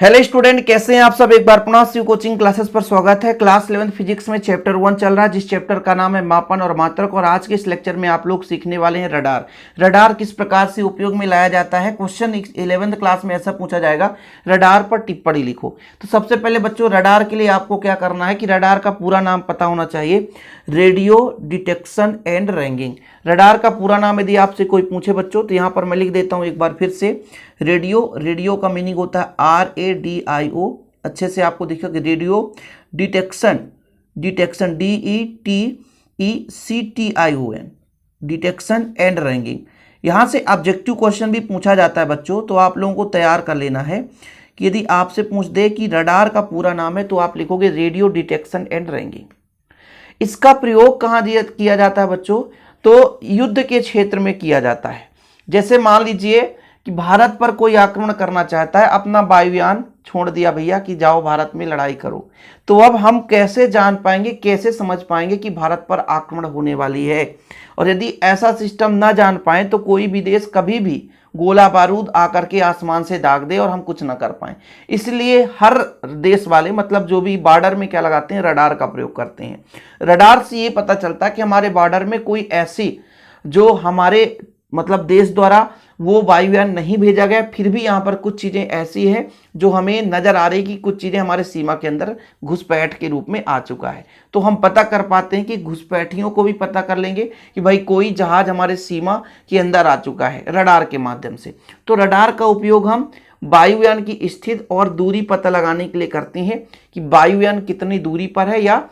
Hello student, कैसे हैं आप सब। एक बार पुनः शिव कोचिंग क्लासेस पर स्वागत है। क्लास 11 फिजिक्स में चैप्टर 1 चल रहा है, जिस चैप्टर का नाम है मापन और मात्रक। और आज के इस लेक्चर में आप लोग सीखने वाले हैं रडार। रडार किस प्रकार से उपयोग में लाया जाता है। क्वेश्चन 11th क्लास में ऐसा पूछा जाएगा, रडार पर टिप्पणी लिखो। तो सबसे पहले बच्चों, रडार के लिए आपको क्या करना है कि रडार का पूरा नाम पता होना चाहिए, radio detection and ragging. Radar का पूरा नाम यदि आपसे कोई पूछे बच्चों, तो यहाँ पर मैं लिख देता हूँ एक बार फिर से। रेडियो का मीनिंग होता है RADIO, अच्छे से आपको दिखेगा। Radio detection DETECTION, detection and ragging. यहाँ से ऑब्जेक्टिव क्वेश्चन भी पूछा जाता है बच्चों, तो आप लोगों को तैयार कर लेना है कि यदि आपसे पूछ दे कि रडार का पूरा नाम है, तो आप लिखोगे रेडियो डिटेक्शन एंड रैंगिंग। इसका प्रयोग कहाँ किया जाता है बच्चों, तो युद्ध के क्षेत्र में किया जाता है। जैसे मान लीजिए कि भारत पर कोई आक्रमण करना चाहता है, अपना वायुयान छोड़ दिया भैया कि जाओ भारत में लड़ाई करो, तो अब हम कैसे जान पाएंगे, कैसे समझ पाएंगे कि भारत पर आक्रमण होने वाली है। और यदि ऐसा सिस्टम ना जान पाए तो कोई भी देश कभी भी गोला बारूद आकर के आसमान से दाग दे और हम कुछ ना कर पाए। इसलिए हर देश वाले, मतलब जो भी बॉर्डर में क्या लगाते हैं, रडार का प्रयोग करते हैं। रडार से ये पता चलता है कि हमारे बॉर्डर में कोई ऐसी, जो हमारे मतलब देश द्वारा वो वायुयान नहीं भेजा गया, फिर भी यहाँ पर कुछ चीज़ें ऐसी हैं जो हमें नज़र आ रही कि कुछ चीज़ें हमारे सीमा के अंदर घुसपैठ के रूप में आ चुका है। तो हम पता कर पाते हैं कि घुसपैठियों को भी पता कर लेंगे कि भाई कोई जहाज हमारे सीमा के अंदर आ चुका है रडार के माध्यम से। तो रडार का उपयोग हम वायुयान की स्थिति और दूरी पता लगाने के लिए करते हैं कि वायुयान कितनी दूरी पर है, या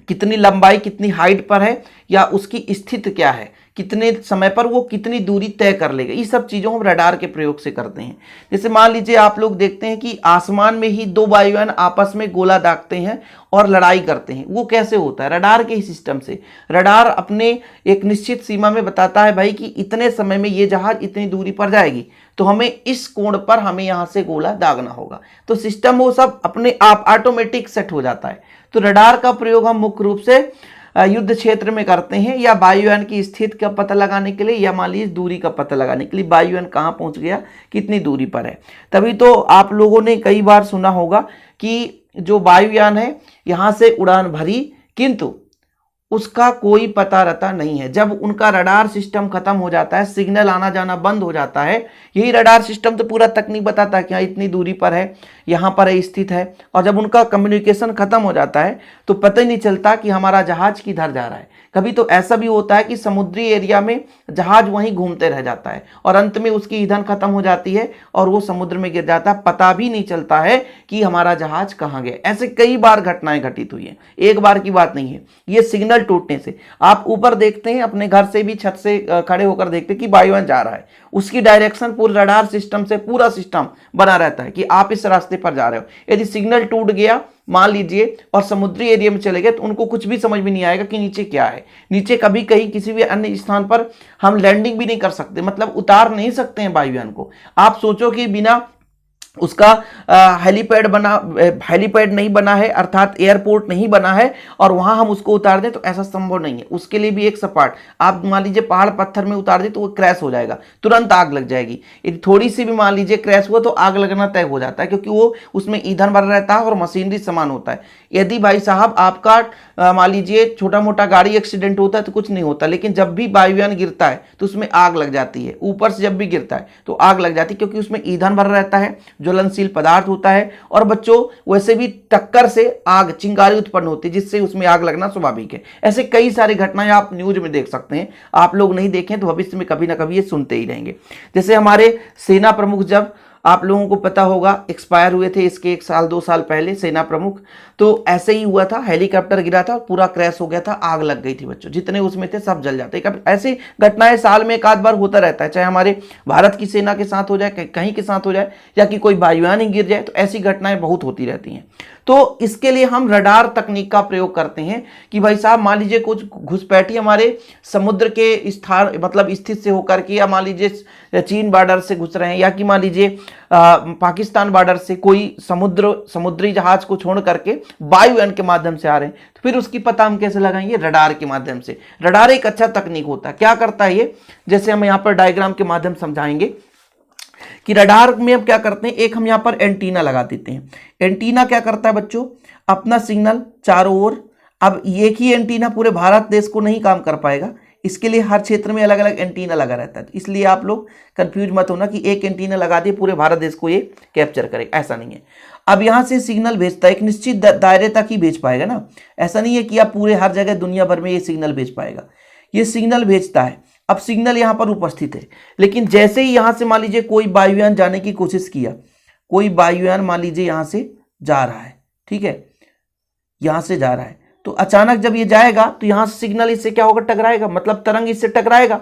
कितनी लंबाई, कितनी हाइट पर है, या उसकी स्थिति क्या है, कितने समय पर वो कितनी दूरी तय कर लेगा। ये सब चीज़ों हम रडार के प्रयोग से करते हैं। जैसे मान लीजिए आप लोग देखते हैं कि आसमान में ही दो वायुयान आपस में गोला दागते हैं और लड़ाई करते हैं। वो कैसे होता है, रडार के ही सिस्टम से। रडार अपने एक निश्चित सीमा में बताता है भाई कि इतने समय में ये जहाज इतनी दूरी पर जाएगी, तो हमें इस कोण पर हमें यहाँ से गोला दागना होगा। तो सिस्टम वो सब अपने आप ऑटोमेटिक सेट हो जाता है। तो रडार का प्रयोग हम मुख्य रूप से युद्ध क्षेत्र में करते हैं, या वायुयान की स्थिति का पता लगाने के लिए, या मान लीजिए दूरी का पता लगाने के लिए, वायुयान कहाँ पहुंच गया, कितनी दूरी पर है। तभी तो आप लोगों ने कई बार सुना होगा कि जो वायुयान है यहाँ से उड़ान भरी, किंतु उसका कोई पता रहता नहीं है। जब उनका रडार सिस्टम खत्म हो जाता है, सिग्नल आना जाना बंद हो जाता है, यही रडार सिस्टम तो पूरा तकनीक बताता है कि हाँ इतनी दूरी पर है, यहाँ पर है, स्थित है। और जब उनका कम्युनिकेशन खत्म हो जाता है तो पता ही नहीं चलता कि हमारा जहाज किधर जा रहा है। कभी तो ऐसा भी होता है कि समुद्री एरिया में जहाज वहीं घूमते रह जाता है और अंत में उसकी ईंधन खत्म हो जाती है और वो समुद्र में गिर जाता है, पता भी नहीं चलता है कि हमारा जहाज कहाँ गया। ऐसे कई बार घटनाएं घटित हुई हैं, एक बार की बात नहीं है। ये सिग्नल टूटने से, आप ऊपर देखते हैं अपने घर से भी, छत से खड़े होकर देखते हैं कि वायुयान जा रहा है, उसकी डायरेक्शन पूरा रडार सिस्टम से पूरा सिस्टम बना रहता है कि आप इस रास्ते पर जा रहे हो। यदि सिग्नल टूट गया मान लीजिए और समुद्री एरिया में चले गए, तो उनको कुछ भी समझ में नहीं आएगा कि नीचे क्या है। नीचे कभी कहीं किसी भी अन्य स्थान पर हम लैंडिंग भी नहीं कर सकते, मतलब उतार नहीं सकते हैं वायुयान को। आप सोचो कि बिना उसका हेलीपैड नहीं बना है, अर्थात एयरपोर्ट नहीं बना है, और वहां हम उसको उतार दें, तो ऐसा संभव नहीं है। उसके लिए भी एक सपाट, आप मान लीजिए पहाड़ पत्थर में उतार दें तो वो क्रैश हो जाएगा, तुरंत आग लग जाएगी। यदि थोड़ी सी भी मान लीजिए क्रैश हुआ तो आग लगना तय हो जाता है, क्योंकि वो उसमें ईंधन भर रहता है और मशीनरी समान होता है। यदि भाई साहब आपका मान लीजिए छोटा मोटा गाड़ी एक्सीडेंट होता है तो कुछ नहीं होता, लेकिन जब भी वायुयान गिरता है तो उसमें आग लग जाती है। ऊपर से जब भी गिरता है तो आग लग जाती है, क्योंकि उसमें ईंधन भर रहता है, ज्वलनशील पदार्थ होता है। और बच्चों वैसे भी टक्कर से आग, चिंगारी उत्पन्न होती है, जिससे उसमें आग लगना स्वाभाविक है। ऐसे कई सारी घटनाएं आप न्यूज में देख सकते हैं। आप लोग नहीं देखें तो भविष्य में कभी ना कभी ये सुनते ही रहेंगे। जैसे हमारे सेना प्रमुख, जब आप लोगों को पता होगा एक्सपायर हुए थे इसके 1 साल 2 साल पहले सेना प्रमुख, तो ऐसे ही हुआ था, हेलीकॉप्टर गिरा था, पूरा क्रैश हो गया था, आग लग गई थी बच्चों, जितने उसमें थे सब जल जाते। ऐसी घटनाएं साल में एक आध बार होता रहता है, चाहे हमारे भारत की सेना के साथ हो जाए, कहीं के साथ हो जाए, या कि कोई वायुयान ही गिर जाए, तो ऐसी घटनाएं बहुत होती रहती हैं। तो इसके लिए हम रडार तकनीक का प्रयोग करते हैं कि भाई साहब मान लीजिए कुछ घुसपैठी हमारे समुद्र के स्थान, मतलब स्थित से होकर के, या मान लीजिए चीन बॉर्डर से घुस रहे हैं, या कि मान लीजिए पाकिस्तान बॉर्डर से कोई समुद्री जहाज को छोड़ करके वायुयान के माध्यम से आ रहे हैं, तो फिर उसकी पता हम कैसे लगाएंगे, रडार के माध्यम से। रडार एक अच्छा तकनीक होता है। क्या करता है ये, जैसे हम यहाँ पर डायग्राम के माध्यम समझाएंगे। कि रडार में अब क्या करते हैं, एक हम यहाँ पर एंटीना लगा देते हैं। एंटीना क्या करता है बच्चों, अपना सिग्नल चारों ओर, अब एक ही एंटीना पूरे भारत देश को नहीं काम कर पाएगा, इसके लिए हर क्षेत्र में अलग अलग एंटीना लगा रहता है। इसलिए आप लोग कंफ्यूज मत होना कि एक एंटीना लगा दिए पूरे भारत देश को ये कैप्चर करे, ऐसा नहीं है। अब यहाँ से सिग्नल भेजता है, एक निश्चित दायरे तक ही भेज पाएगा ना, ऐसा नहीं है कि आप पूरे हर जगह दुनिया भर में ये सिग्नल भेज पाएगा। ये सिग्नल भेजता है, अब सिग्नल यहाँ पर उपस्थित है, लेकिन जैसे ही यहाँ से मान लीजिए कोई वायुयान जाने की कोशिश किया, कोई वायुयान मान लीजिए यहाँ से जा रहा है, ठीक है, यहाँ से जा रहा है, तो अचानक जब ये जाएगा तो यहाँ से सिग्नल इससे क्या होगा, टकराएगा, मतलब तरंग इससे टकराएगा,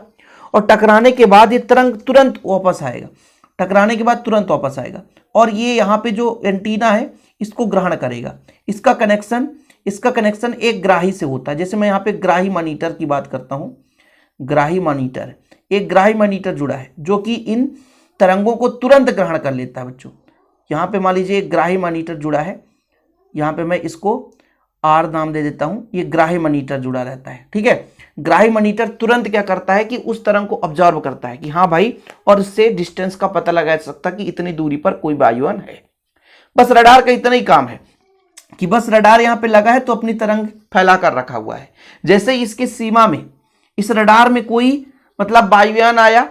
और टकराने के बाद ये तरंग तुरंत वापस आएगा, टकराने के बाद तुरंत वापस आएगा, और ये यहाँ पे जो एंटीना है इसको ग्रहण करेगा। इसका कनेक्शन एक ग्राही से होता है। जैसे मैं यहाँ पे ग्राही मॉनिटर की बात करता हूँ, ग्राही मॉनिटर, एक ग्राही मॉनिटर जुड़ा है जो कि इन तरंगों को तुरंत ग्रहण कर लेता है बच्चों। यहाँ पे मान लीजिए एक ग्राही मॉनिटर जुड़ा है, यहाँ पे मैं इसको आर नाम दे देता हूँ, ये ग्राही मॉनिटर जुड़ा रहता है, ठीक है। ग्राही मॉनिटर तुरंत क्या करता है कि उस तरंग को ऑब्जर्व करता है कि हाँ भाई, और इससे डिस्टेंस का पता लगा सकता कि इतनी दूरी पर कोई वायुयान है। बस रडार का इतना ही काम है कि बस रडार यहाँ पे लगा है तो अपनी तरंग फैला कर रखा हुआ है। जैसे ही इसके सीमा में, इस रडार में कोई मतलब वायुयान आया,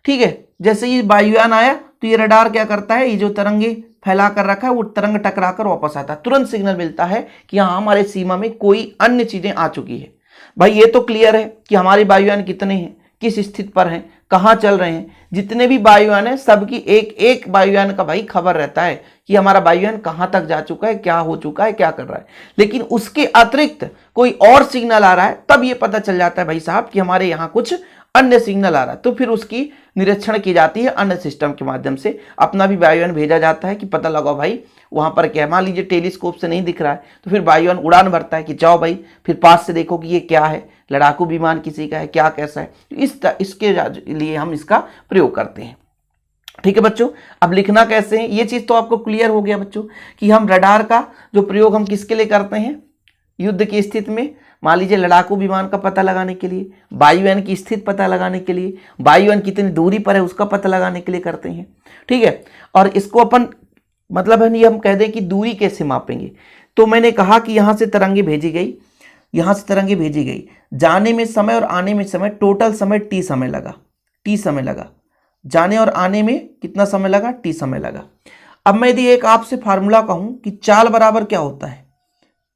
ठीक है, जैसे ही वायुयान आया तो ये रडार क्या करता है, ये जो तरंगे फैला कर रखा है वो तरंग टकरा कर वापस आता है, तुरंत सिग्नल मिलता है कि हाँ हमारे सीमा में कोई अन्य चीजें आ चुकी है। भाई ये तो क्लियर है कि हमारे वायुयान कितने हैं, किस स्थिति पर हैं, कहाँ चल रहे हैं, जितने भी वायुयान हैं सबकी एक एक वायुयान का भाई खबर रहता है कि हमारा वायुयान कहाँ तक जा चुका है, क्या हो चुका है, क्या कर रहा है। लेकिन उसके अतिरिक्त कोई और सिग्नल आ रहा है, तब ये पता चल जाता है भाई साहब कि हमारे यहाँ कुछ अन्य सिग्नल आ रहा है, तो फिर उसकी निरीक्षण की जाती है अन्य सिस्टम के माध्यम से। अपना भी वायुयान भेजा जाता है कि पता लगाओ भाई वहां पर क्या है। मान लीजिए टेलीस्कोप से नहीं दिख रहा है तो फिर वायुयान उड़ान भरता है कि जाओ भाई फिर पास से देखो कि ये क्या है, लड़ाकू विमान किसी का है, क्या कैसा है। इसके लिए हम इसका प्रयोग करते हैं, ठीक है बच्चों। अब लिखना कैसे है, ये चीज तो आपको क्लियर हो गया बच्चों कि हम रडार का जो प्रयोग हम किसके लिए करते हैं, युद्ध की स्थिति में, मान लीजिए लड़ाकू विमान का पता लगाने के लिए, वायुयान की स्थिति पता लगाने के लिए, वायुयान कितनी दूरी पर है उसका पता लगाने के लिए करते हैं, ठीक है। और इसको अपन मतलब है नहीं, हम कह दें कि दूरी कैसे मापेंगे। तो मैंने कहा कि यहाँ से तरंगे भेजी गई, यहाँ से तरंगे भेजी गई, जाने में समय और आने में समय, टोटल समय टी समय लगा, जाने और आने में कितना समय लगा, टी समय लगा। अब मैं यदि एक आपसे फार्मूला कहूं कि चाल बराबर क्या होता है,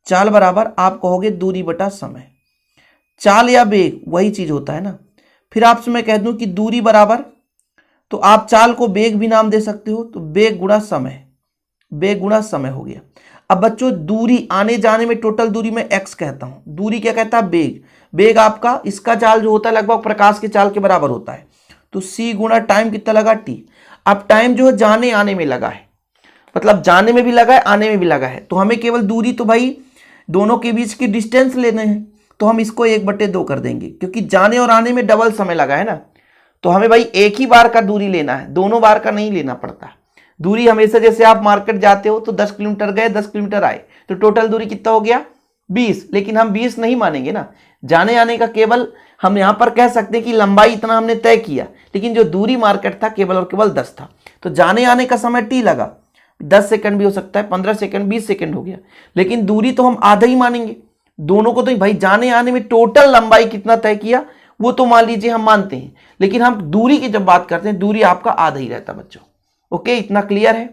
चाल बराबर आप कहोगे दूरी बटा समय, चाल या वेग वही चीज होता है ना। फिर आपसे मैं कह दूं कि दूरी बराबर, तो आप चाल को वेग भी नाम दे सकते हो, तो वेग गुणा समय हो गया। अब बच्चों दूरी आने जाने में टोटल दूरी में x कहता हूं, दूरी क्या कहता है, वेग आपका इसका चाल जो होता है लगभग प्रकाश के चाल के बराबर होता है, तो c गुणा टाइम कितना लगा t। अब टाइम जो है जाने आने में लगा है, मतलब जाने में भी लगा है आने में भी लगा है, तो हमें केवल दूरी तो भाई दोनों के बीच की डिस्टेंस लेने हैं, तो हम इसको 1/2 कर देंगे, क्योंकि जाने और आने में डबल समय लगा है ना। तो हमें भाई एक ही बार का दूरी लेना है, दोनों बार का नहीं लेना पड़ता। दूरी हमेशा जैसे आप मार्केट जाते हो तो 10 किलोमीटर गए 10 किलोमीटर आए, तो टोटल दूरी कितना हो गया 20, लेकिन हम 20 नहीं मानेंगे ना, जाने आने का केवल हम यहां पर कह सकते हैं कि लंबाई इतना हमने तय किया, लेकिन जो दूरी मार्केट था केवल और केवल 10 था। तो जाने आने का समय टी लगा, 10 सेकंड भी हो सकता है, 15 सेकंड, 20 सेकंड हो गया, लेकिन दूरी तो हम आधा ही मानेंगे दोनों को। तो भाई जाने आने में टोटल लंबाई कितना तय किया वो तो मान लीजिए हम मानते हैं, लेकिन हम दूरी की जब बात करते हैं दूरी आपका आधा ही रहता बच्चों। ओके, इतना क्लियर है।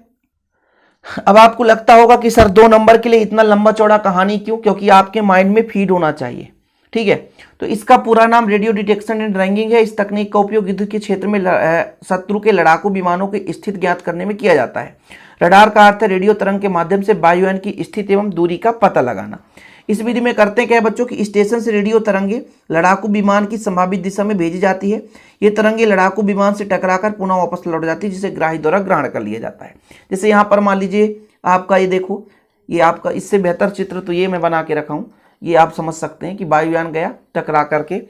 अब आपको लगता होगा कि सर 2 नंबर के लिए इतना लंबा चौड़ा कहानी क्यों, क्योंकि आपके माइंड में फीड होना चाहिए, ठीक है। तो इसका पूरा नाम रेडियो डिटेक्शन एंड रैंकिंग है। इस तकनीक का उपयोग युद्ध के क्षेत्र में शत्रु के लड़ाकू विमानों की स्थिति ज्ञात करने में किया जाता है। रडार का अर्थ है रेडियो तरंग के माध्यम से वायुयान की स्थिति एवं दूरी का पता लगाना। इस विधि में करते क्या है बच्चों कि स्टेशन से रेडियो तरंगे लड़ाकू विमान की संभावित दिशा में भेजी जाती है। ये तरंगे लड़ाकू विमान से टकराकर पुनः वापस लौट जाती है, जिसे ग्राही द्वारा ग्रहण कर लिया जाता है। जैसे यहाँ पर मान लीजिए आपका ये देखो, ये आपका इससे बेहतर चित्र तो ये मैं बना के रखा हूँ, ये आप समझ सकते हैं कि वायुयान गया टकरा करके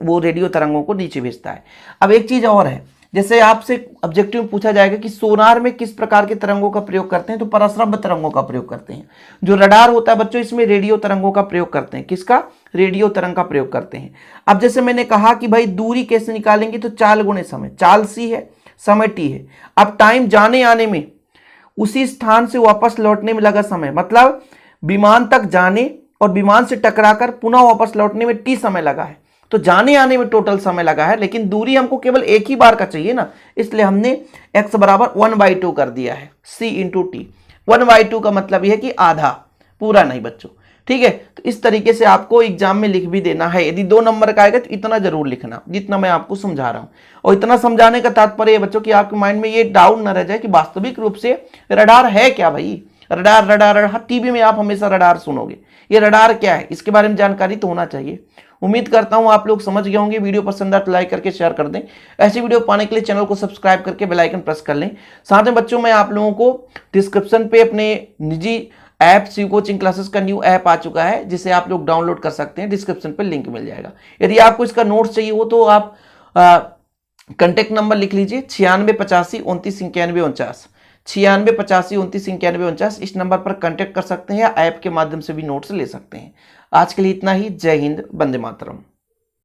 वो रेडियो तरंगों को नीचे भेजता है। अब एक चीज और है, जैसे आपसे ऑब्जेक्टिव में पूछा जाएगा कि सोनार में किस प्रकार के तरंगों का प्रयोग करते हैं, तो परश्रव्य तरंगों का प्रयोग करते हैं। जो रडार होता है बच्चों इसमें रेडियो तरंगों का प्रयोग करते हैं। किसका, रेडियो तरंग का प्रयोग करते हैं। अब जैसे मैंने कहा कि भाई दूरी कैसे निकालेंगे, तो चाल गुणे समय, चाल सी है समय टी है। अब टाइम जाने आने में, उसी स्थान से वापस लौटने में लगा समय, मतलब विमान तक जाने और विमान से टकराकर पुनः वापस लौटने में टी समय लगा है। तो जाने आने में टोटल समय लगा है, लेकिन दूरी हमको केवल एक ही बार का चाहिए ना, इसलिए हमने x बराबर 1/2 कर दिया है, c इंटू टी। 1/2 का मतलब यह है कि आधा, पूरा नहीं बच्चों, ठीक है। तो इस तरीके से आपको एग्जाम में लिख भी देना है। यदि 2 नंबर का आएगा तो इतना जरूर लिखना जितना मैं आपको समझा रहा हूं। और इतना समझाने का तात्पर्य है बच्चों कि आपके माइंड में ये डाउट न रह जाए कि वास्तविक रूप से रडार है क्या भाई। रडार रडार रडार, टीवी में आप हमेशा रडार सुनोगे, ये रडार क्या है इसके बारे में जानकारी तो होना चाहिए। उम्मीद करता हूं आप लोग समझ गए होंगे। वीडियो पसंद आए तो लाइक करके शेयर कर दें। ऐसी वीडियो पाने के लिए चैनल को सब्सक्राइब करके बेल आइकन प्रेस कर लें। साथ में बच्चों मैं आप लोगों को डिस्क्रिप्शन पे अपने निजी ऐप शिव कोचिंग क्लासेस का न्यू ऐप आ चुका है, जिसे आप लोग डाउनलोड कर सकते हैं। डिस्क्रिप्शन पे लिंक मिल जाएगा। यदि आपको इसका नोट्स चाहिए हो तो आप कांटेक्ट नंबर लिख लीजिए 9685299149, 9685299149। इस नंबर पर कांटेक्ट कर सकते हैं या ऐप के माध्यम से भी नोट्स ले सकते हैं। आज के लिए इतना ही। जय हिंद, वंदे मातरम।